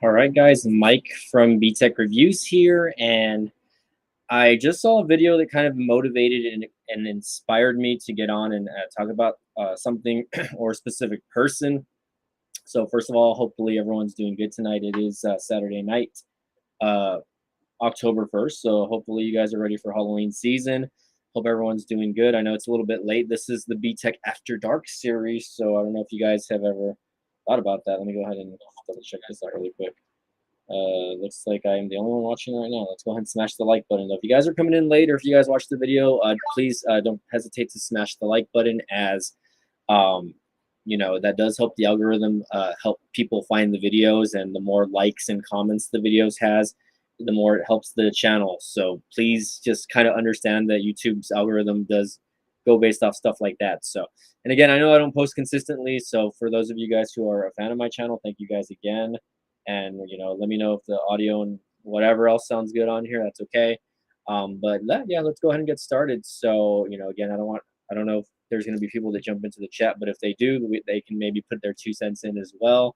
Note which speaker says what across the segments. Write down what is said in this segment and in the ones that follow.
Speaker 1: All right, guys, Mike from BTech Reviews here, and I just saw a video that kind of motivated and inspired me to get on and talk about something or a specific person. So, first of all, hopefully everyone's doing good tonight. It is Saturday night, uh, October 1st, so hopefully you guys are ready for Halloween season. Hope everyone's doing good. I know it's a little bit late. This is the BTech After Dark series, so I don't know if you guys have ever thought about that. Let me go ahead and double check this out really quick. Looks like I am the only one watching right now. Let's go ahead and smash the like button. If you guys are coming in late or if you guys watch the video, please don't hesitate to smash the like button as, um, that does help the algorithm help people find the videos. And the more likes and comments the videos has, the more it helps the channel. So please just kind of understand that YouTube's algorithm does go based off stuff like that. So, and again, I know I don't post consistently. So for those of you guys who are a fan of my channel, thank you guys again. And let me know if the audio and whatever else sounds good on here. That's okay. Yeah, let's go ahead and get started. So again, I don't know if there's going to be people that jump into the chat, but if they do, they can maybe put their 2 cents in as well.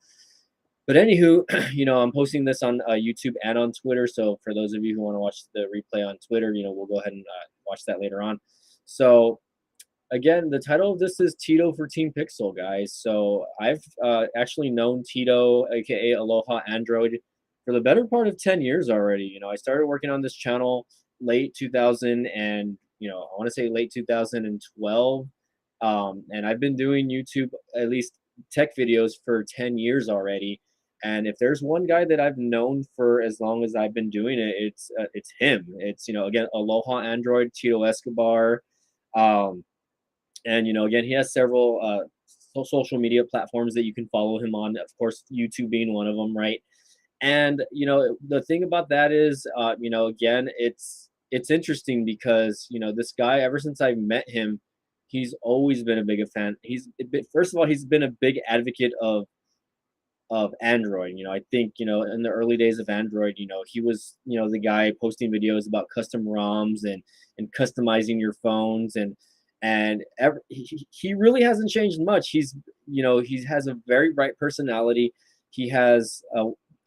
Speaker 1: But anywho, I'm posting this on YouTube and on Twitter. So for those of you who want to watch the replay on Twitter, we'll go ahead and watch that later on. So again, the title of this is Tito for Team Pixel, guys. So I've actually known Tito, aka Aloha Android, for the better part of 10 years already. I started working on this channel late 2000 and I want to say late 2012. And I've been doing YouTube, at least tech videos, for 10 years already. And if there's one guy that I've known for as long as I've been doing it, it's him. It's again, Aloha Android, Tito Escobar. And again, he has several social media platforms that you can follow him on. Of course, YouTube being one of them, right? And the thing about that is, again, it's interesting because this guy, ever since I met him, he's always been a big fan. First of all, he's been a big advocate of Android. I think in the early days of Android, he was the guy posting videos about custom ROMs and customizing your phones he really hasn't changed much. He has a very bright personality. He has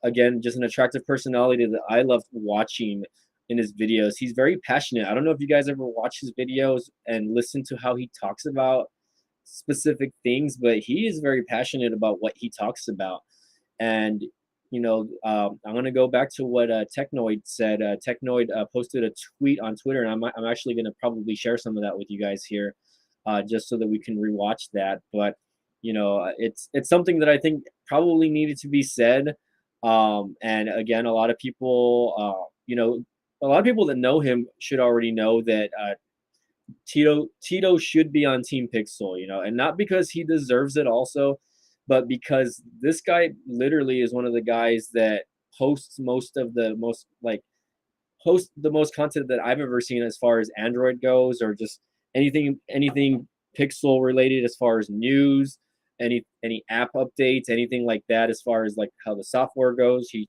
Speaker 1: again, just an attractive personality that I love watching in his videos. He's very passionate. I don't know if you guys ever watch his videos and listen to how he talks about specific things, but he is very passionate about what he talks about. And I'm going to go back to what Technoid said. Technoid posted a tweet on Twitter, and I'm actually going to probably share some of that with you guys here, just so that we can rewatch that. But it's something that I think probably needed to be said. And again, a lot of people, a lot of people that know him should already know that Tito should be on Team Pixel, and not because he deserves it also, but because this guy literally is one of the guys that hosts the most content that I've ever seen as far as Android goes, or just anything Pixel related, as far as news, any app updates, anything like that, as far as like how the software goes. He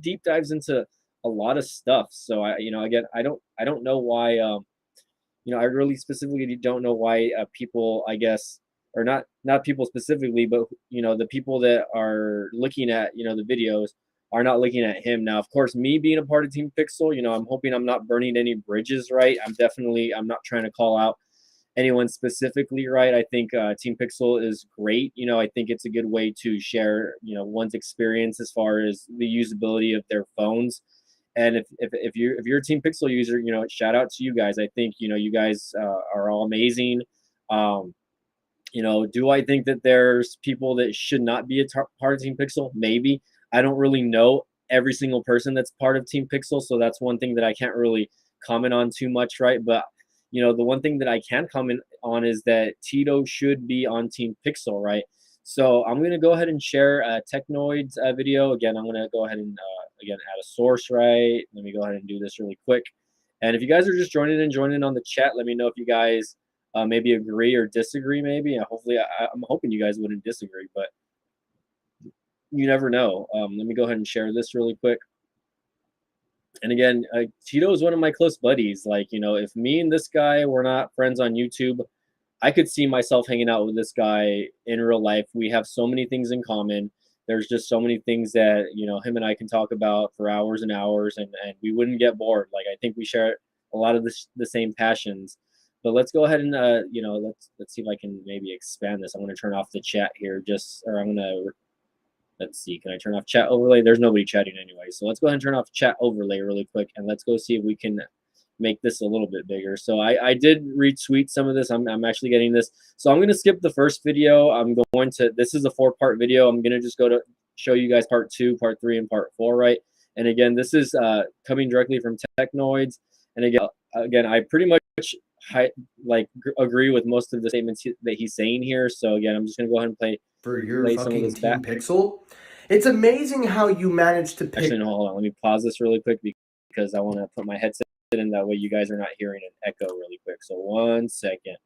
Speaker 1: deep dives into a lot of stuff. So again, I don't know why I really specifically don't know why people, I guess, or not people specifically, but the people that are looking at the videos are not looking at him. Now, of course, me being a part of Team Pixel, I'm hoping I'm not burning any bridges, right? I'm not trying to call out anyone specifically, right? I think Team Pixel is great. I think it's a good way to share one's experience as far as the usability of their phones. And if you're a Team Pixel user, shout out to you guys. I think you guys are all amazing. Do I think that there's people that should not be a part of Team Pixel? Maybe. I don't really know every single person that's part of Team Pixel, so that's one thing that I can't really comment on too much, right? But the one thing that I can comment on is that Tito should be on Team Pixel, right? So I'm going to go ahead and share Technoid's video. Again, I'm going to go ahead and again add a source, right? Let me go ahead and do this really quick. And if you guys are just joining in on the chat, let me know if you guys maybe agree or disagree. Maybe hopefully I'm hoping you guys wouldn't disagree, but you never know. Let me go ahead and share this really quick. And again, Tito is one of my close buddies. Like, if me and this guy were not friends on YouTube, I could see myself hanging out with this guy in real life. We have so many things in common. there's just so many things that, him and I can talk about for hours and hours, and we wouldn't get bored. Like, I think we share a lot of the same passions. But let's go ahead and let's see if I can maybe expand this. I'm going to turn off the chat here, or I'm going to, let's see, can I turn off chat overlay? There's nobody chatting anyway. So let's go ahead and turn off chat overlay really quick, and let's go see if we can make this a little bit bigger. So I did retweet some of this. I'm actually getting this. So I'm going to skip the first video. This is a 4-part video. I'm going to just go to show you guys part 2, part 3, and part 4, right? And again, this is coming directly from Technoids. And again, I pretty much agree with most of the statements that he's saying here. So again, I'm just going to go ahead and play some of this
Speaker 2: Team Pixel. It's amazing how you managed to pick.
Speaker 1: Actually, no, hold on. Let me pause this really quick because I want to put my headset in, that way you guys are not hearing an echo really quick. So 1 second.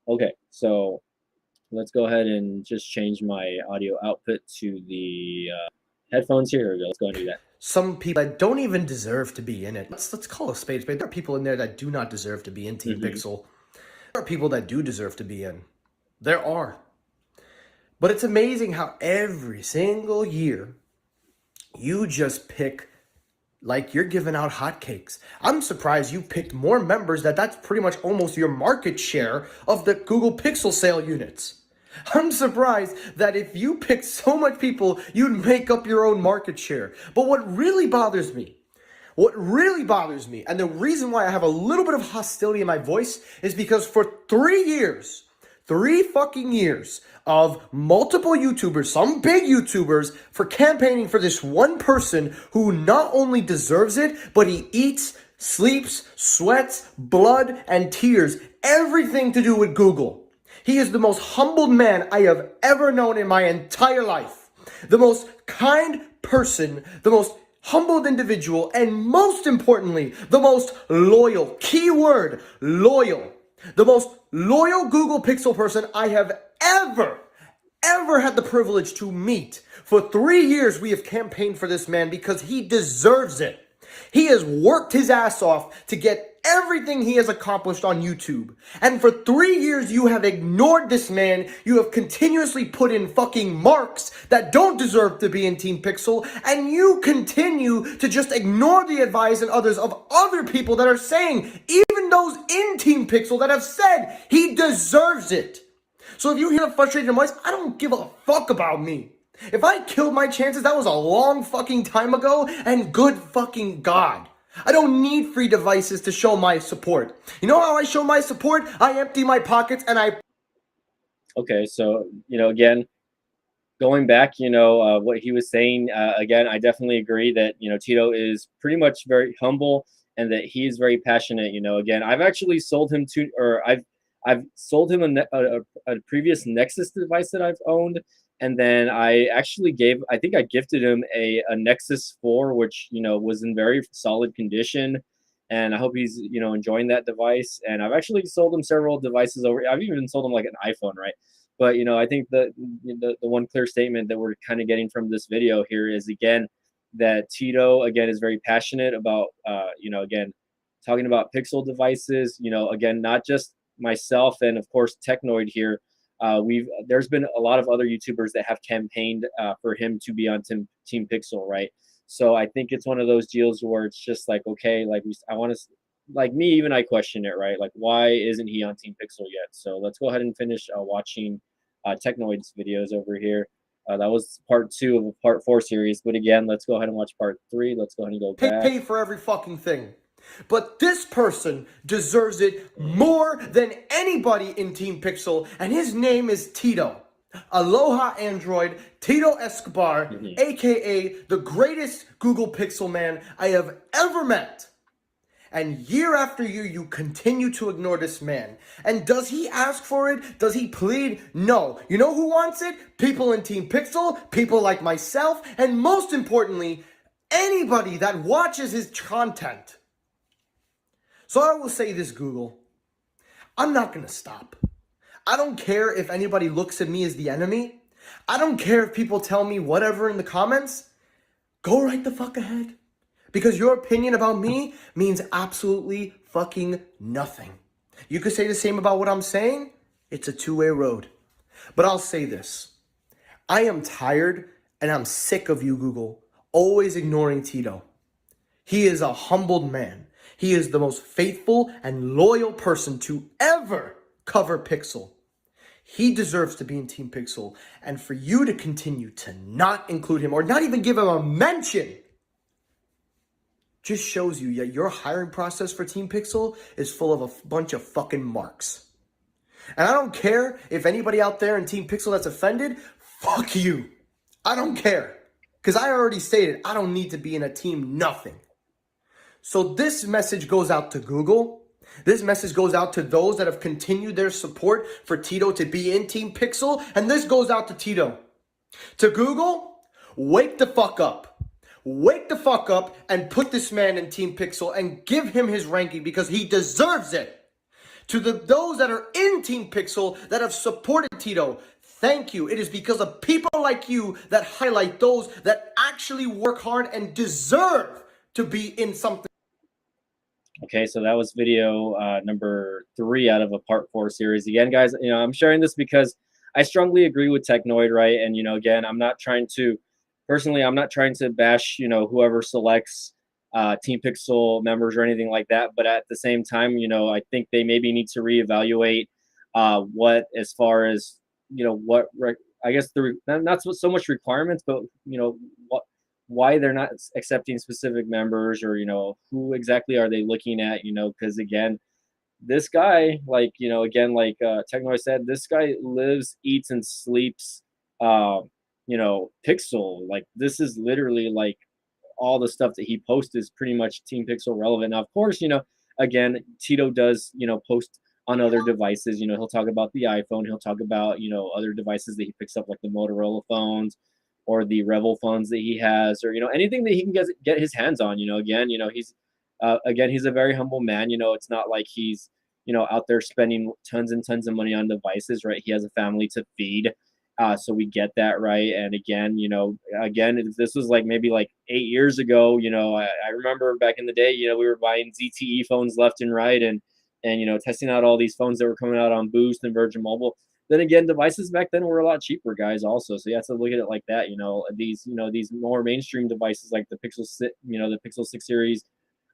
Speaker 1: Okay, so let's go ahead and just change my audio output to the headphones here. Here we go. Let's go and do that.
Speaker 2: Some people that don't even deserve to be in it. Let's call a spade a spade. There are people in there that do not deserve to be in Team Pixel. There are people that do deserve to be in. There are. But it's amazing how every single year you just pick like you're giving out hotcakes. I'm surprised you picked more members. That's pretty much almost your market share of the Google Pixel sale units. I'm surprised that if you picked so much people, you'd make up your own market share. But what really bothers me, and the reason why I have a little bit of hostility in my voice is because for 3 fucking years of multiple YouTubers, some big YouTubers, for campaigning for this one person who not only deserves it, but he eats, sleeps, sweats, blood, and tears, everything to do with Google. He is the most humbled man I have ever known in my entire life. The most kind person, the most humbled individual, and most importantly, the most loyal, keyword, loyal. The most loyal Google Pixel person I have ever had the privilege to meet. For 3 years, we have campaigned for this man because he deserves it. He has worked his ass off to get everything he has accomplished on YouTube. And for 3 years, you have ignored this man. You have continuously put in fucking marks that don't deserve to be in Team Pixel. And you continue to just ignore the advice and others of other people that are saying, even those in Team Pixel that have said he deserves it. So if you hear a frustrated voice, I don't give a fuck about me. If I killed my chances, that was a long fucking time ago, and good fucking God. I don't need free devices to show my support. You know how I show my support? I empty my pockets and I...
Speaker 1: Okay, so, again, going back, what he was saying, again, I definitely agree that, Tito is pretty much very humble and that he is very passionate. Again, I've actually sold him I've sold him a previous Nexus device that I've owned. And then I think I gifted him a Nexus 4, which, was in very solid condition. And I hope he's, enjoying that device. And I've actually sold him several devices I've even sold him like an iPhone, right? But, I think the one clear statement that we're kind of getting from this video here is, again, that Tito, again, is very passionate about, again, talking about Pixel devices, again, not just myself and, of course, Technoid here. There's been a lot of other YouTubers that have campaigned for him to be on Team Pixel, right? So I think it's one of those deals where it's just like, okay, I question it, right? Like, why isn't he on Team Pixel yet? So let's go ahead and finish watching Technoid's videos over here. That was part 2 of a part 4 series. But again, let's go ahead and watch part 3. Let's go ahead and go back.
Speaker 2: Pay for every fucking thing. But this person deserves it more than anybody in Team Pixel, and his name is Tito. Aloha Android, Tito Escobar, aka the greatest Google Pixel man I have ever met. And year after year, you continue to ignore this man. And does he ask for it? Does he plead? No. You know who wants it? People in Team Pixel, people like myself, and most importantly, anybody that watches his content. So I will say this, Google. I'm not going to stop. I don't care if anybody looks at me as the enemy. I don't care if people tell me whatever in the comments. Go right the fuck ahead. Because your opinion about me means absolutely fucking nothing. You could say the same about what I'm saying. It's a two-way road. But I'll say this. I am tired and I'm sick of you, Google, always ignoring Tito. He is a humbled man. He is the most faithful and loyal person to ever cover Pixel. He deserves to be in Team Pixel, and for you to continue to not include him or not even give him a mention just shows you that your hiring process for Team Pixel is full of a bunch of fucking marks. And I don't care if anybody out there in Team Pixel that's offended, fuck you. I don't care. Because I already stated I don't need to be in a team nothing. So this message goes out to Google. This message goes out to those that have continued their support for Tito to be in Team Pixel. And this goes out to Tito. To Google, wake the fuck up. Wake the fuck up and put this man in Team Pixel and give him his ranking because he deserves it. To those that are in Team Pixel that have supported Tito, thank you. It is because of people like you that highlight those that actually work hard and deserve to be in something.
Speaker 1: Okay, so that was video number 3 out of a part 4 series. Again, guys, I'm sharing this because I strongly agree with Technoid, right? And again, I'm not trying to bash whoever selects Team Pixel members or anything like that. But at the same time, I think they maybe need to reevaluate what, as far as I guess not so much requirements, but why they're not accepting specific members, or who exactly are they looking at, because again, this guy, Technoid said, this guy lives, eats, and sleeps Pixel. Like, this is literally like all the stuff that he posts is pretty much Team Pixel relevant. Now, of course, again, Tito does post on other devices. He'll talk about the iPhone, he'll talk about other devices that he picks up, like the Motorola phones or the Revel phones that he has, or anything that he can get his hands on. Again, he's a very humble man. It's not like he's out there spending tons and tons of money on devices, right? He has a family to feed, so we get that, right? And again, if this was like maybe like 8 years ago, I remember back in the day, we were buying ZTE phones left and right, and testing out all these phones that were coming out on Boost and Virgin Mobile. Then again, devices back then were a lot cheaper, guys, also. So you have to look at it like that. These more mainstream devices like the Pixel 6, the Pixel 6 series,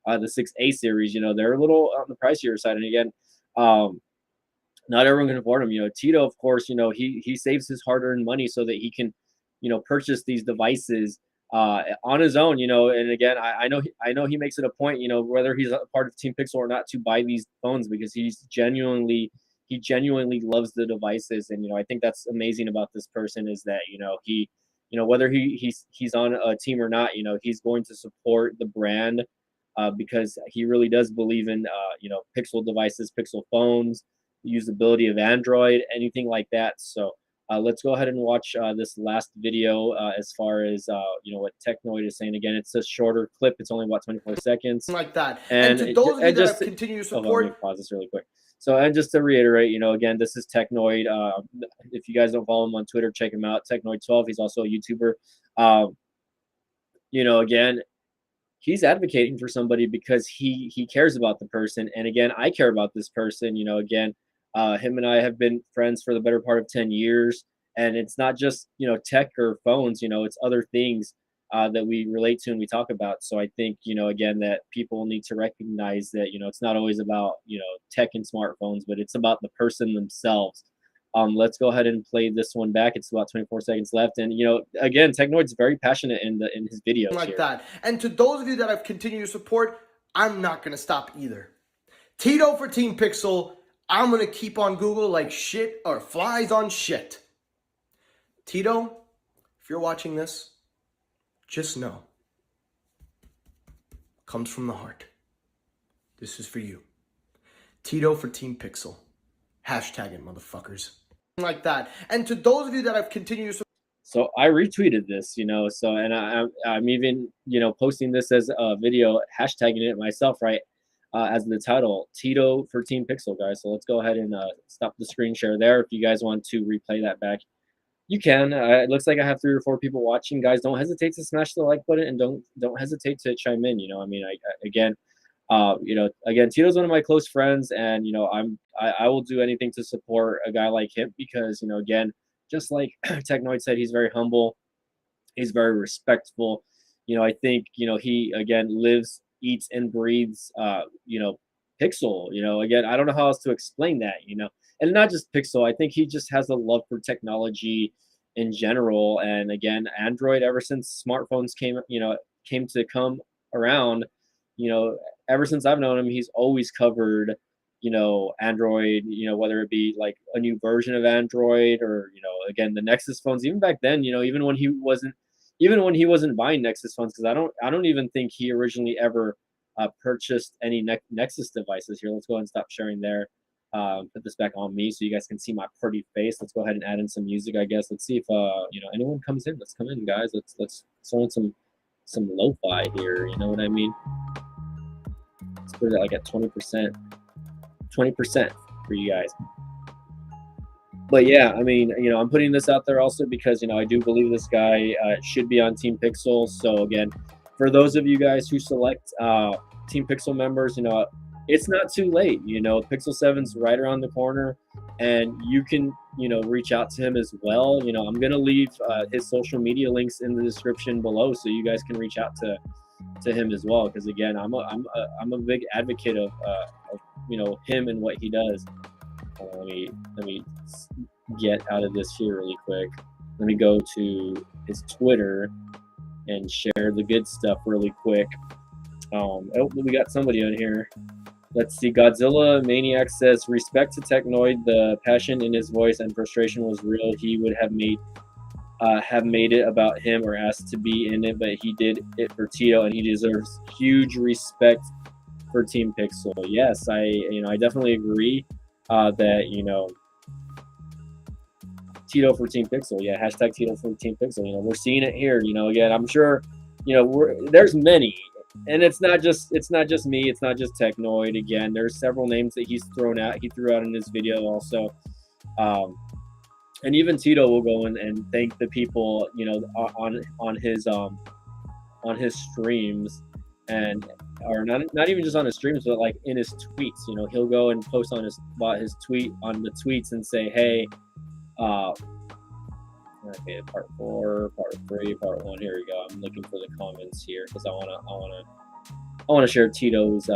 Speaker 1: the 6A series, they're a little on the pricier side. And again, not everyone can afford them. Tito, of course, he saves his hard-earned money so that he can, purchase these devices on his own. And again, I know he makes it a point, whether he's a part of Team Pixel or not, to buy these phones because he genuinely loves the devices. And I think that's amazing about this person, is that he whether he's on a team or not, he's going to support the brand because he really does believe in Pixel devices, Pixel phones, the usability of Android, anything like that. So let's go ahead and watch this last video as far as what Technoid is saying. Again, it's a shorter clip. It's only about 24 seconds.
Speaker 2: Like that. And to those of you that have continued to support.
Speaker 1: Let me pause this really quick. So, and just to reiterate, again, this is Technoid. If you guys don't follow him on Twitter, check him out. Technoid12. He's also a YouTuber. Again, he's advocating for somebody because he cares about the person. And again, I care about this person. Again, him and I have been friends for the better part of 10 years. And it's not just, tech or phones, it's other things that we relate to and we talk about. So I think, again, that people need to recognize that, it's not always about, tech and smartphones, but it's about the person themselves. Let's go ahead and play this one back. It's about 24 seconds left. And, again, Technoid's very passionate in his videos
Speaker 2: like
Speaker 1: here.
Speaker 2: that. And to those of you that have continued to support, I'm not going to stop either. Tito for Team Pixel. I'm going to keep on Google like shit or flies on shit. Tito, if you're watching this, just know, comes from the heart. This is for you. Tito for Team Pixel. Hashtag it, motherfuckers. Like that. And to those of you that have continued to.
Speaker 1: So I retweeted this, so, and I'm even, posting this as a video, hashtagging it myself, right, as the title, Tito for Team Pixel, guys. So let's go ahead and stop the screen share there. If you guys want to replay that back, you can. It looks like I have 3 or 4 people watching. Guys, don't hesitate to smash the like button, and don't hesitate to chime in. Again, Tito's one of my close friends, and I will do anything to support a guy like him because again, just like Technoid said, he's very humble. He's very respectful. I think, he again lives, eats, and breathes, Pixel. Again, I don't know how else to explain that. And not just Pixel. I think he just has a love for technology in general. And again, Android, ever since smartphones came to come around, you know, ever since I've known him, he's always covered, Android, whether it be like a new version of Android or, again, the Nexus phones, even back then, even when he wasn't buying Nexus phones, because I don't even think he originally ever purchased any Nexus devices. Here, let's go ahead and stop sharing there. Put this back on me so you guys can see my pretty face. Let's go ahead and add in some music, I guess. Let's see if anyone comes in. Let's come in, guys. Let's throw in some lo-fi here. You know what I mean? Let's put it like at 20%. 20% for you guys. But yeah, I mean, I'm putting this out there also because, I do believe this guy should be on Team Pixel. So again, for those of you guys who select Team Pixel members, it's not too late. Pixel 7's right around the corner, and you can, reach out to him as well. I'm going to leave his social media links in the description below so you guys can reach out to him as well. Because again, I'm a big advocate of him and what he does. Let me get out of this here really quick. Let me go to his Twitter and share the good stuff really quick. Oh, we got somebody on here. Let's see. Godzilla Maniac says, respect to Technoid. The passion in his voice and frustration was real. He would have made it about him or asked to be in it, but he did it for Tito, and he deserves huge respect for Team Pixel. Yes, I definitely agree that Tito for Team Pixel. Yeah, hashtag Tito for Team Pixel. We're seeing it here. Again, I'm sure there's many, and it's not just me. It's not just Technoid. Again, there's several names that he's thrown out. He threw out in his video also. And even Tito will go in and thank the people, on his streams, or not even just on his streams, but like in his tweets. He'll go and post on his tweet on the tweets and say, hey, okay, part 4, part 3, part 1. Here we go. I'm looking for the comments here because I wanna share Tito's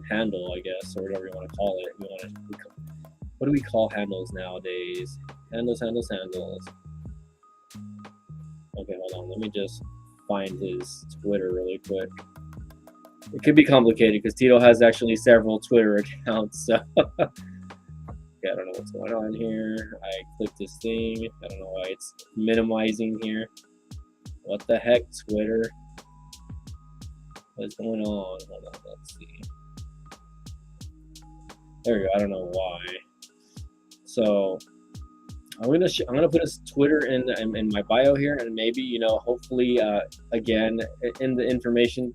Speaker 1: handle, I guess, or whatever you want to call it. What do we call handles nowadays? Handles. Okay, hold on. Let me just find his Twitter really quick. It could be complicated because Tito has actually several Twitter accounts. So yeah, I don't know what's going on here. I clicked this thing. I don't know why it's minimizing here. What the heck, Twitter? What's going on? Hold on, let's see. There we go. I don't know why. So I'm gonna put his Twitter in my bio here, and maybe hopefully again in the information.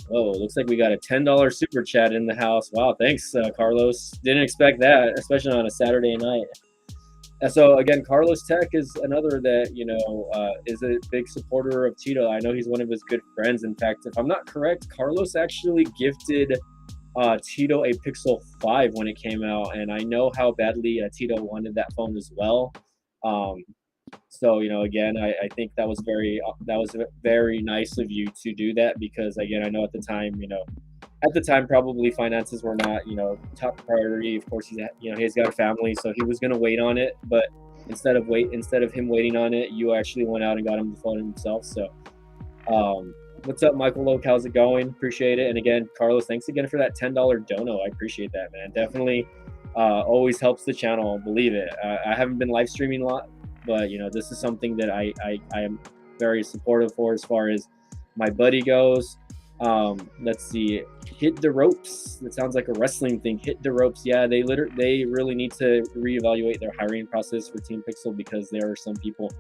Speaker 1: Oh, looks like we got a $10 super chat in the house. Wow, thanks, Carlos. Didn't expect that, especially on a Saturday night. And so again, Carlos Tech is another that is a big supporter of Tito. I know he's one of his good friends. In fact, if I'm not correct, Carlos actually gifted Tito a Pixel 5 when it came out, and I know how badly Tito wanted that phone as well. So again, I think that was very nice of you to do that, because again, I know at the time probably finances were not top priority. Of course, he's got a family, so he was gonna wait on it. But instead of him waiting on it, you actually went out and got him the phone himself. So what's up, Michael Loke? How's it going? Appreciate it. And again, Carlos, thanks again for that $10 dono. I appreciate that, man. Definitely always helps the channel. Believe it. I haven't been live streaming a lot, but this is something that I am very supportive for as far as my buddy goes. Let's see. Hit the ropes. That sounds like a wrestling thing. Hit the ropes. Yeah, they really need to reevaluate their hiring process for Team Pixel, because there are some people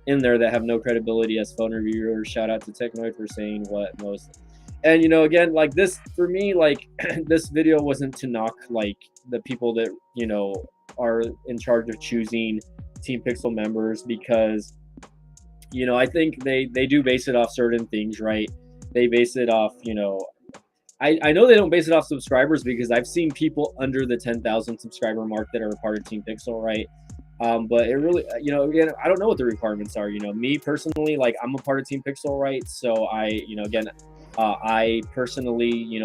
Speaker 1: in there that have no credibility as phone reviewers. Shout out to Technoid for saying what most. And again, like this for me, like this video wasn't to knock like the people that are in charge of choosing Team Pixel members, because I think they do base it off certain things, right? They base it off I know they don't base it off subscribers because I've seen people under the 10,000 subscriber mark that are a part of Team Pixel, right? But it really, again, I don't know what the requirements are. Me personally, like I'm a part of Team Pixel, right? So again, I personally,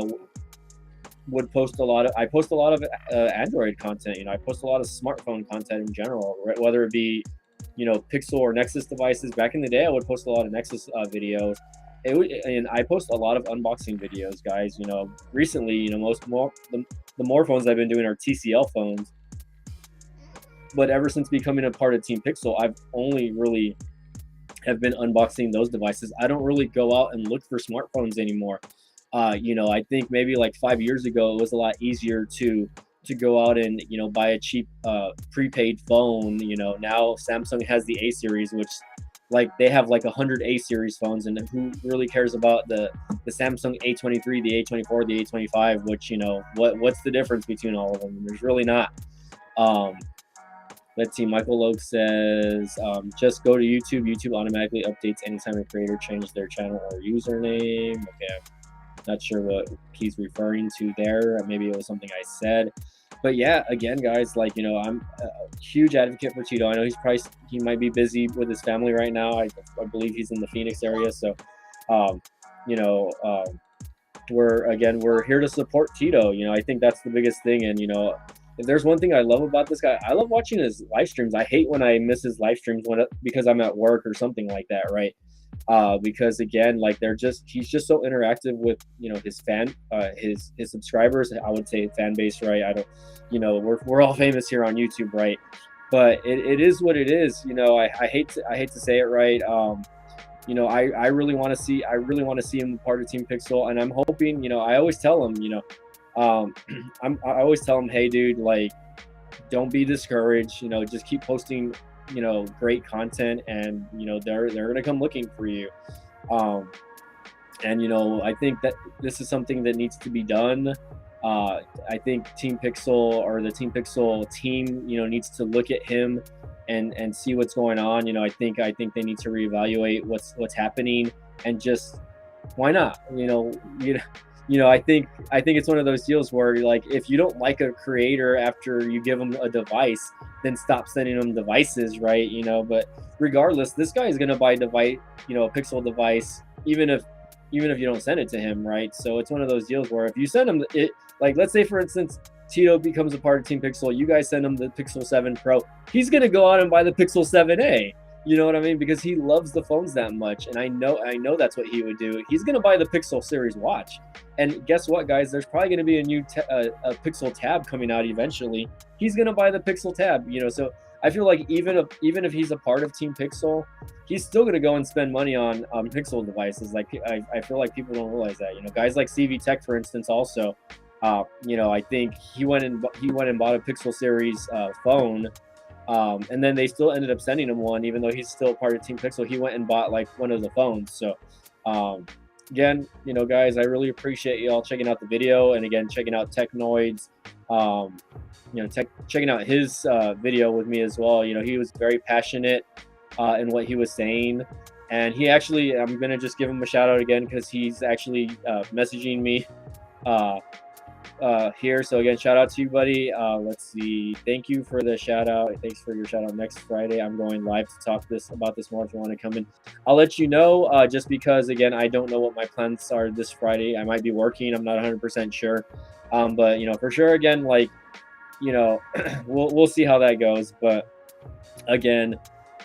Speaker 1: would post a lot of, I post a lot of Android content. I post a lot of smartphone content in general, right? Whether it be, Pixel or Nexus devices. Back in the day, I would post a lot of Nexus videos. And I post a lot of unboxing videos, guys. Recently, the more phones I've been doing are TCL phones. But ever since becoming a part of Team Pixel, I've only really have been unboxing those devices. I don't really go out and look for smartphones anymore. I think maybe like 5 years ago, it was a lot easier to go out and buy a cheap prepaid phone. Now Samsung has the A series, which like they have like 100 A series phones, and who really cares about the Samsung A23, the A24, the A25? Which what's the difference between all of them? There's really not. Um, Let's see. Michael Logue says, just go to YouTube. YouTube automatically updates anytime a creator changes their channel or username. Okay, I'm not sure what he's referring to there. Maybe it was something I said. But yeah, again, guys, like, I'm a huge advocate for Tito. I know he might be busy with his family right now. I believe he's in the Phoenix area. So, um, you know, um, we're here to support Tito. I think that's the biggest thing. And if there's one thing I love about this guy, I love watching his live streams. I hate when I miss his live streams because I'm at work or something like that, right? Because again, like he's just so interactive with his subscribers. I would say fan base, right? I don't, we're all famous here on YouTube, right? But it is what it is. I hate to say it, right? I really want to see him part of Team Pixel, and I'm hoping. I always tell him, um, I always tell him, hey, dude, like, don't be discouraged. Just keep posting, great content, and they're gonna come looking for you. Um, and I think that this is something that needs to be done. I think Team Pixel or the Team Pixel team, needs to look at him and see what's going on. I think they need to reevaluate what's happening, and just why not? I think it's one of those deals where, like, if you don't like a creator after you give them a device, then stop sending them devices, right? But regardless, this guy is gonna buy a device, a Pixel device, even if you don't send it to him, right? So it's one of those deals where if you send him it, like, let's say for instance, Tito becomes a part of Team Pixel, you guys send him the Pixel 7 Pro, he's gonna go out and buy the Pixel 7a. You know what I mean? Because he loves the phones that much, and I know that's what he would do. He's gonna buy the Pixel Series watch, and guess what, guys? There's probably gonna be a new a Pixel Tab coming out eventually. He's gonna buy the Pixel Tab, So I feel like even if he's a part of Team Pixel, he's still gonna go and spend money on Pixel devices. Like I feel like people don't realize that. Guys like BTech, for instance, also. I think he went and bought a Pixel Series phone. And then they still ended up sending him one, even though he's still part of Team Pixel. He went and bought like one of the phones. So, again, guys, I really appreciate you all checking out the video, and again, checking out Technoid's, checking out his video with me as well. He was very passionate in what he was saying, and he actually, I'm gonna just give him a shout out again because he's actually messaging me. Here. So again, shout out to you, buddy. Let's see. Thank you for the shout out. Thanks for your shout out. Next Friday, I'm going live to talk about this more. If you want to come in, I'll let you know. Just because again, I don't know what my plans are this Friday. I might be working. I'm not 100% sure. But for sure, again, like, we'll see how that goes. But again,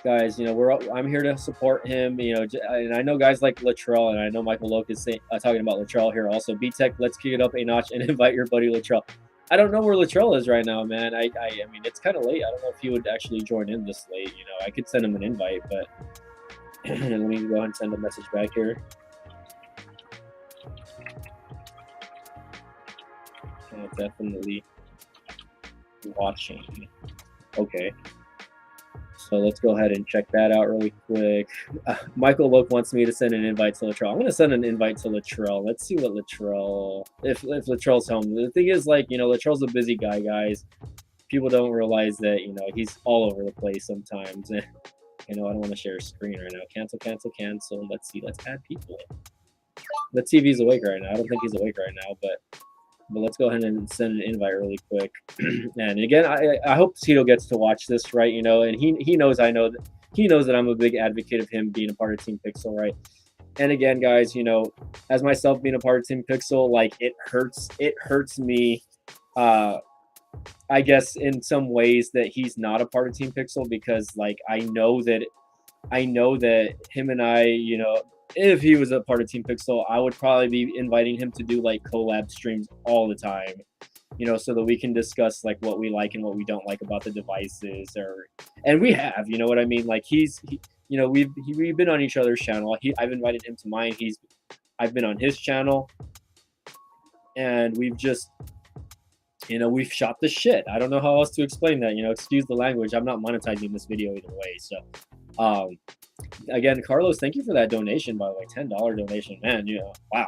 Speaker 1: guys, I'm here to support him. And I know guys like Latrell, and I know Michael Loke is talking about Latrell here also. BTech, let's kick it up a notch and invite your buddy Latrell. I don't know where Latrell is right now, man. I mean, it's kind of late. I don't know if he would actually join in this late. I could send him an invite, but let me go ahead and send a message back here. Definitely watching. Okay. So let's go ahead and check that out really quick. Michael Loke wants me to send an invite to Latrell. I'm going to send an invite to Latrell. Let's see what if Latrell's home. The thing is, like, Latrell's a busy guy, guys. People don't realize that, he's all over the place sometimes. And, I don't want to share a screen right now. Cancel. Let's see. Let's add people. The TV's awake right now. I don't think he's awake right now, but let's go ahead and send an invite really quick. And again, I hope Tito gets to watch this, right? You know, and he knows I know that he knows that I'm a big advocate of him being a part of Team Pixel, right? And again, guys, you know, as myself being a part of Team Pixel, like it hurts me. I guess in some ways that he's not a part of Team Pixel, because like I know that him and I, you know, if he was a part of Team Pixel, I would probably be inviting him to do like collab streams all the time, you know, so that we can discuss like what we like and what we don't like about the devices, and we have, you know what I mean? Like you know, we've been on each other's channel. I've invited him to mine. I've been on his channel, and we've just, you know, we've shot the shit. I don't know how else to explain that. You know, excuse the language. I'm not monetizing this video either way. So, um, again, Carlos, thank you for that donation, by the way. $10 donation, man. You know, wow.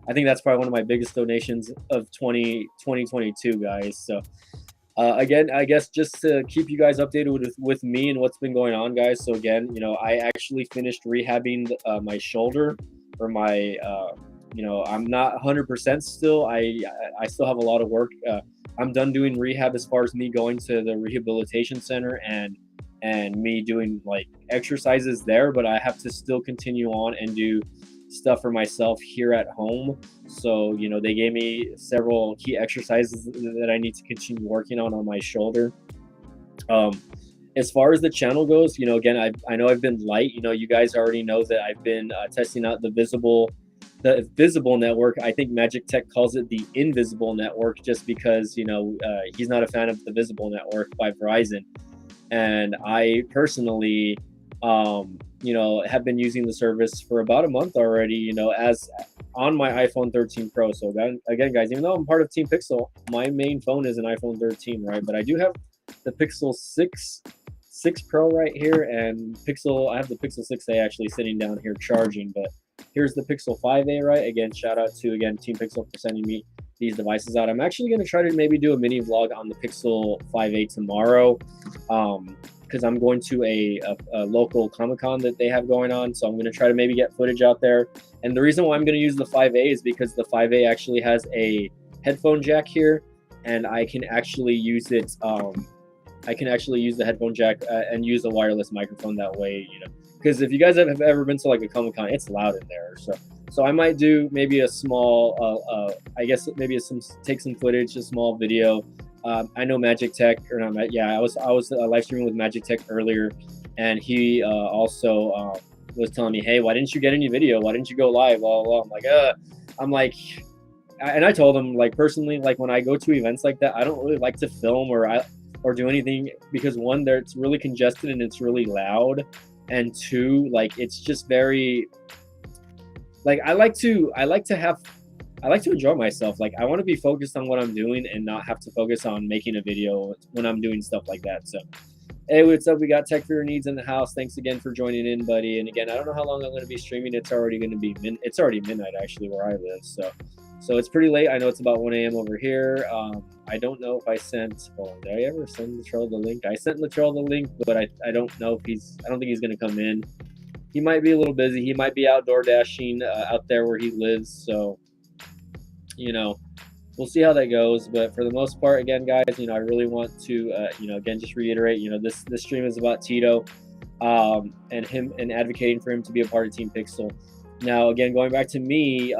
Speaker 1: I think that's probably one of my biggest donations of 2022, guys. So, again, I guess just to keep you guys updated with me and what's been going on, guys. So again, you know, I actually finished rehabbing my shoulder, or my, you know, I'm not 100% still. I still have a lot of work. I'm done doing rehab as far as me going to the rehabilitation center and me doing like exercises there, but I have to still continue on and do stuff for myself here at home. So, you know, they gave me several key exercises that I need to continue working on my shoulder. As far as the channel goes, you know, again, I know I've been light. You know, you guys already know that I've been testing out the visible network. I think Magic Tech calls it the invisible network, just because, you know, he's not a fan of the visible network by Verizon. And I personally, you know, have been using the service for about a month already, you know, as on my iPhone 13 Pro. So again, guys, even though I'm part of Team Pixel, my main phone is an iPhone 13, right? But I do have the Pixel 6 Pro right here, and I have the Pixel 6a actually sitting down here charging, but here's the Pixel 5a, right? Again, shout out to, again, Team Pixel for sending me these devices out. I'm actually going to try to maybe do a mini vlog on the Pixel 5a tomorrow, because I'm going to a local Comic-Con that they have going on. So I'm going to try to maybe get footage out there. And the reason why I'm going to use the 5a is because the 5a actually has a headphone jack here, and I can actually use it. I can actually use the headphone jack and use a wireless microphone that way, you know. Because if you guys have ever been to like a Comic-Con, it's loud in there. So I might do maybe a small, I guess maybe take some footage, a small video. I know Magic Tech, or not, yeah, I was live streaming with Magic Tech earlier, and he also was telling me, hey, why didn't you get any video? Why didn't you go live? Blah, blah, blah. I'm like, and I told him, like, personally, like when I go to events like that, I don't really like to film or do anything, because one, there it's really congested and it's really loud, and two, like it's just very, like I like to enjoy myself. Like I want to be focused on what I'm doing and not have to focus on making a video when I'm doing stuff like that. So, hey, what's up? We got Tech for Your Needs in the house. Thanks again for joining in, buddy. And again, I don't know how long I'm going to be streaming. It's already midnight actually where I live. So it's pretty late. I know it's about 1 a.m. over here. I don't know if I sent. Oh, did I ever send Latrell the link? I sent Latrell the link, but I don't know if I don't think he's going to come in. He might be a little busy. He might be outdoor dashing out there where he lives. So, you know, we'll see how that goes. But for the most part, again, guys, you know, I really want to, you know, again, just reiterate, you know, this stream is about Tito, and him, and advocating for him to be a part of Team Pixel. Now, again, going back to me,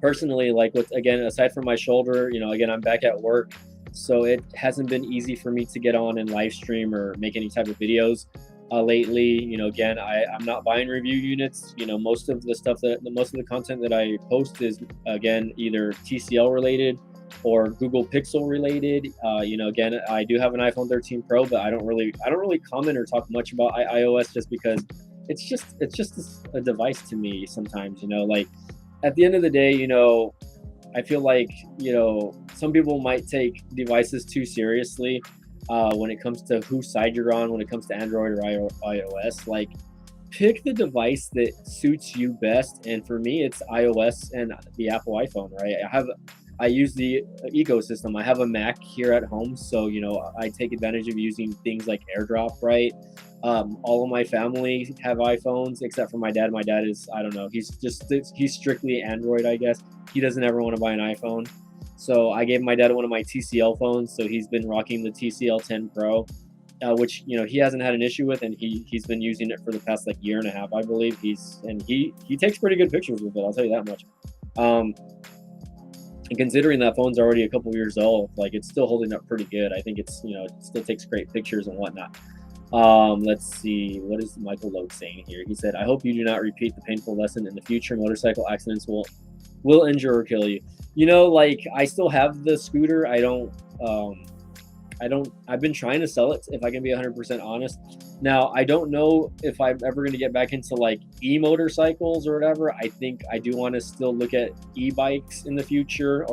Speaker 1: personally, like again, aside from my shoulder, you know, again, I'm back at work, so it hasn't been easy for me to get on and live stream or make any type of videos lately. You know, again, I'm not buying review units. You know, most of the content that I post is, again, either TCL related or Google Pixel related. You know, again, I do have an iPhone 13 Pro, but I don't really comment or talk much about iOS, just because it's just a device to me sometimes. You know, like at the end of the day, you know, I feel like, you know, some people might take devices too seriously when it comes to whose side you're on, when it comes to Android or iOS. Like, pick the device that suits you best. And for me, it's iOS and the Apple iPhone, right? I use the ecosystem. I have a Mac here at home, so I take advantage of using things like AirDrop, right? All of my family have iPhones except for my dad. My dad is, I don't know, he's strictly Android, I guess. He doesn't ever want to buy an iPhone. So I gave my dad one of my TCL phones, so he's been rocking the TCL 10 Pro, which he hasn't had an issue with, and he's been using it for the past like year and a half, I believe. He takes pretty good pictures with it. I'll tell you that much. And considering that phone's already a couple years old, like it's still holding up pretty good. I think it's it still takes great pictures and whatnot. Let's see, what is Michael Logue saying here? He said, "I hope you do not repeat the painful lesson in the future. Motorcycle accidents will injure or kill you." Like I still have the scooter. I've been trying to sell it, if I can be 100% honest. Now, I don't know if I'm ever going to get back into like e-motorcycles or whatever. I think I do want to still look at e-bikes in the future,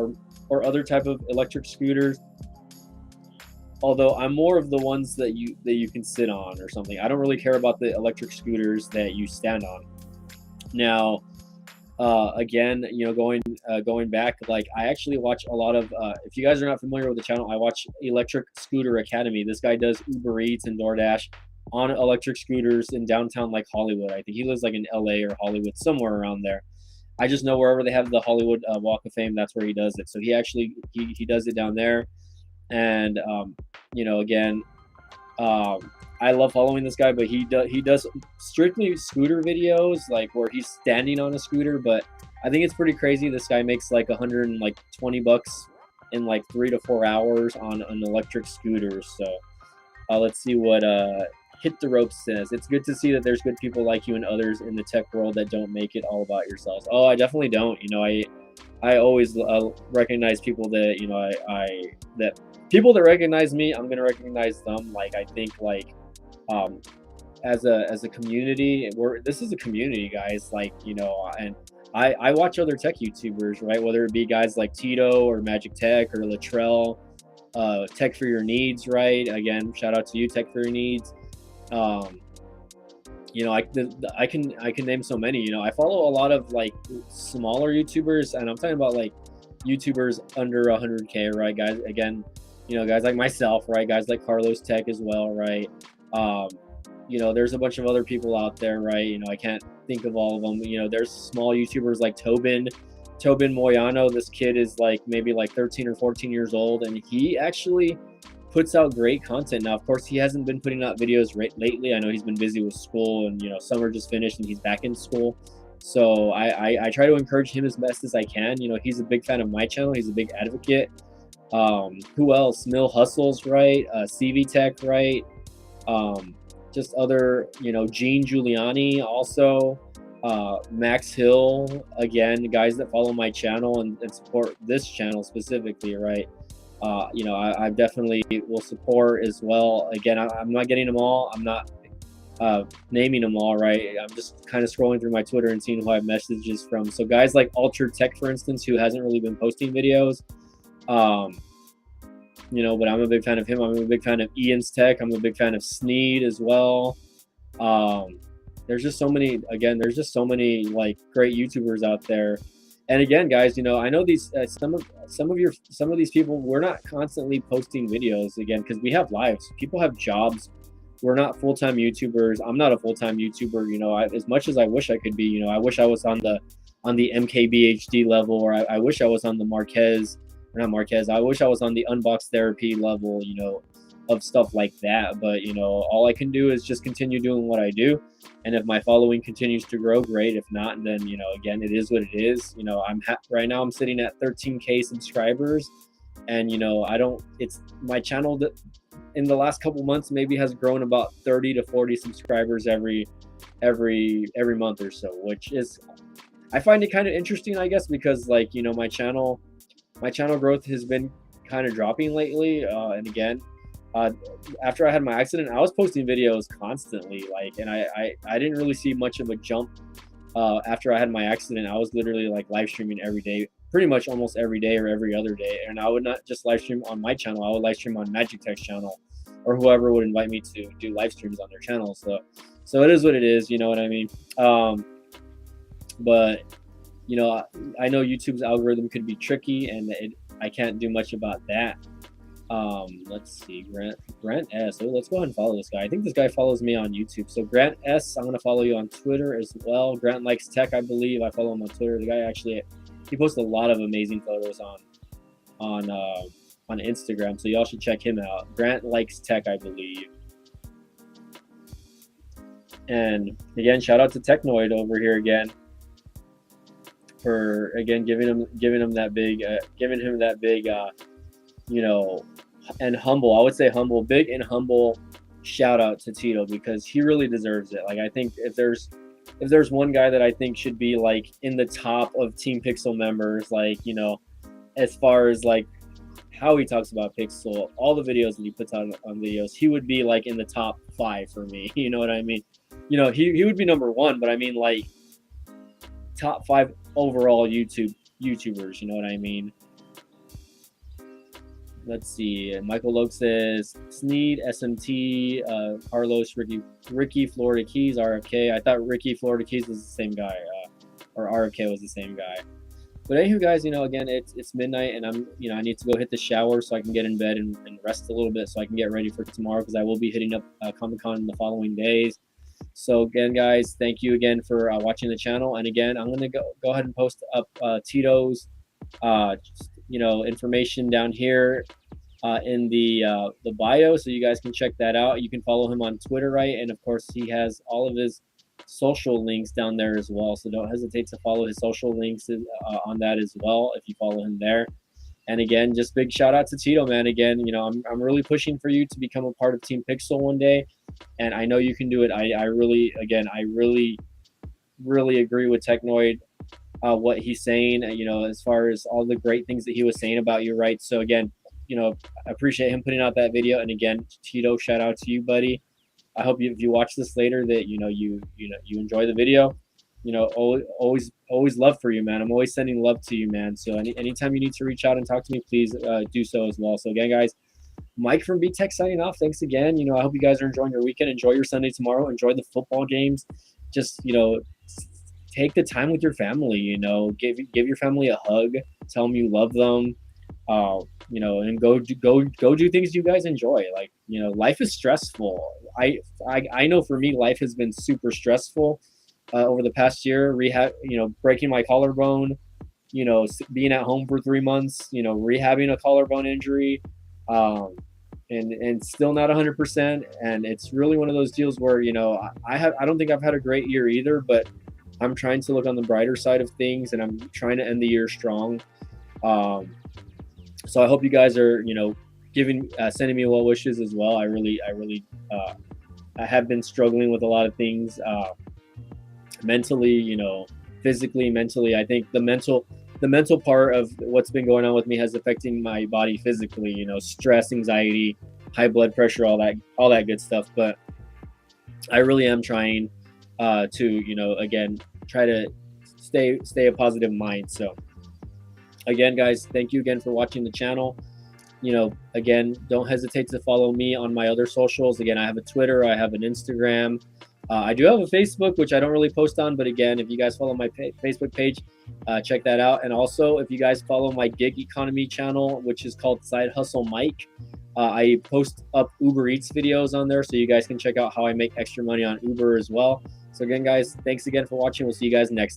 Speaker 1: or other type of electric scooters. Although I'm more of the ones that you can sit on or something. I don't really care about the electric scooters that you stand on. Now, again, going back, like I actually watch a lot of, if you guys are not familiar with the channel, I watch Electric Scooter Academy. This guy does Uber Eats and DoorDash on electric scooters in downtown like Hollywood. I think he lives like in LA or Hollywood, somewhere around there. I just know wherever they have the Hollywood Walk of Fame, that's where he does it. So he does it down there. And again, I love following this guy, but he does strictly scooter videos, like where he's standing on a scooter. But I think it's pretty crazy. This guy makes like $120 in like 3 to 4 hours on an electric scooter. So let's see what Hit the Rope says. It's good to see that there's good people like you and others in the tech world that don't make it all about yourselves. Oh, I definitely don't. I always recognize people that that people that recognize me, I'm gonna recognize them. Like I think as a community, this is a community, guys. Like and I watch other tech YouTubers, right? Whether it be guys like Tito or Magic Tech or Latrell, Tech for Your Needs, right? Again, shout out to you, Tech for Your Needs. I can name so many. I follow a lot of like smaller YouTubers, and I'm talking about like YouTubers under 100K, right, guys? Again, guys like myself, right? Guys like Carlos Tech as well, right? There's a bunch of other people out there, right? I can't think of all of them. There's small YouTubers like Tobin Moyano. This kid is like maybe like 13 or 14 years old, and he actually puts out great content. Now, of course, he hasn't been putting out videos lately. I know he's been busy with school, and summer just finished and he's back in school. So I try to encourage him as best as I can. He's a big fan of my channel. He's a big advocate. Who else? Mill Hustles, right? CV Tech, right? Just other, Gene Giuliani also, Max Hill, again, guys that follow my channel and support this channel specifically, right? I definitely will support as well. Again, I'm not getting them all. I'm not naming them all, right? I'm just kind of scrolling through my Twitter and seeing who I have messages from. So guys like Altered Tech, for instance, who hasn't really been posting videos, but I'm a big fan of him. I'm a big fan of Ian's Tech. I'm a big fan of Sneed as well. There's just so many, like great YouTubers out there. And again, guys, I know these some of these people, we're not constantly posting videos, again, because we have lives. People have jobs. We're not full-time YouTubers. I'm not a full-time YouTuber. As much as I wish I could be, I wish I was on the MKBHD level, or I wish I was on the I wish I was on the Unbox Therapy level, of stuff like that. But all I can do is just continue doing what I do, and if my following continues to grow, great. If not, then again, it is what it is. Right now I'm sitting at 13K subscribers, and it's my channel that in the last couple months maybe has grown about 30 to 40 subscribers every month or so, which is, I find it kind of interesting, I guess, because like my channel growth has been kind of dropping lately, and again, after I had my accident, I was posting videos constantly, and I didn't really see much of a jump after I had my accident. I was literally like live streaming every day, pretty much almost every day or every other day, and I would not just live stream on my channel. I would live stream on Magic Tech's channel, or whoever would invite me to do live streams on their channel. So it is what it is, you know what I mean? But I know YouTube's algorithm could be tricky, and I can't do much about that. Let's see, Grant S. Oh, let's go ahead and follow this guy. I think this guy follows me on YouTube. So Grant S, I'm gonna follow you on Twitter as well. Grant Likes Tech, I believe. I follow him on Twitter. The guy actually, he posts a lot of amazing photos on Instagram, so y'all should check him out. Grant Likes Tech, I believe. And again, shout out to Technoid over here again for again giving him that big you know, and humble. I would say humble, big and humble shout out to Tito, because he really deserves it. Like, I think if there's one guy that I think should be like in the top of Team Pixel members, like, you know, as far as like how he talks about Pixel, all the videos that he puts out on videos, he would be like in the top 5 for me. You know what I mean? You know, he would be number 1, but I mean like top 5 overall YouTubers. You know what I mean? Let's see. Michael Loke says Sneed, SMT, Carlos, Ricky, Florida Keys, RFK. I thought Ricky, Florida Keys was the same guy, or RFK was the same guy. But anywho, guys, you know, again, it's midnight, and I need to go hit the shower so I can get in bed and rest a little bit so I can get ready for tomorrow, because I will be hitting up Comic-Con in the following days. So again, guys, thank you again for watching the channel. And again, I'm gonna go ahead and post up Tito's information down here in the bio, so you guys can check that out. You can follow him on Twitter, right? And of course, he has all of his social links down there as well, so don't hesitate to follow his social links on that as well if you follow him there. And again, just big shout out to Tito, man. Again, you know, I'm really pushing for you to become a part of Team Pixel one day, and I know you can do it. I really agree with Technoid, what he's saying, you know, as far as all the great things that he was saying about you, right? So again, you know, I appreciate him putting out that video. And again, Tito, shout out to you, buddy. I hope if you watch this later that you enjoy the video. You know, always love for you, man. I'm always sending love to you, man. So anytime you need to reach out and talk to me, please do so as well. So again, guys, Mike from BTech signing off. Thanks again. You know, I hope you guys are enjoying your weekend. Enjoy your Sunday tomorrow. Enjoy the football games. Just, you know, take the time with your family. You know, give your family a hug. Tell them you love them. You know, and go do things you guys enjoy. Like, you know, life is stressful. I know for me, life has been super stressful over the past year. Breaking my collarbone, you know, being at home for 3 months, you know, rehabbing a collarbone injury, and still not 100%. And it's really one of those deals where, you know, I don't think I've had a great year either, but I'm trying to look on the brighter side of things, and I'm trying to end the year strong. So I hope you guys are, you know, sending me well wishes as well. I have been struggling with a lot of things, mentally, you know, physically, mentally. I think the mental part of what's been going on with me has affecting my body physically, you know, stress, anxiety, high blood pressure, all that good stuff. But I really am trying to, you know, again, try to stay a positive mind. So again, guys, thank you again for watching the channel. You know, again, don't hesitate to follow me on my other socials. Again, I have a Twitter, I have an Instagram. I do have a Facebook, which I don't really post on, but again, if you guys follow my Facebook page, check that out. And also, if you guys follow my gig economy channel, which is called Side Hustle Mike, I post up Uber Eats videos on there, so you guys can check out how I make extra money on Uber as well. So again, guys, thanks again for watching. We'll see you guys next time.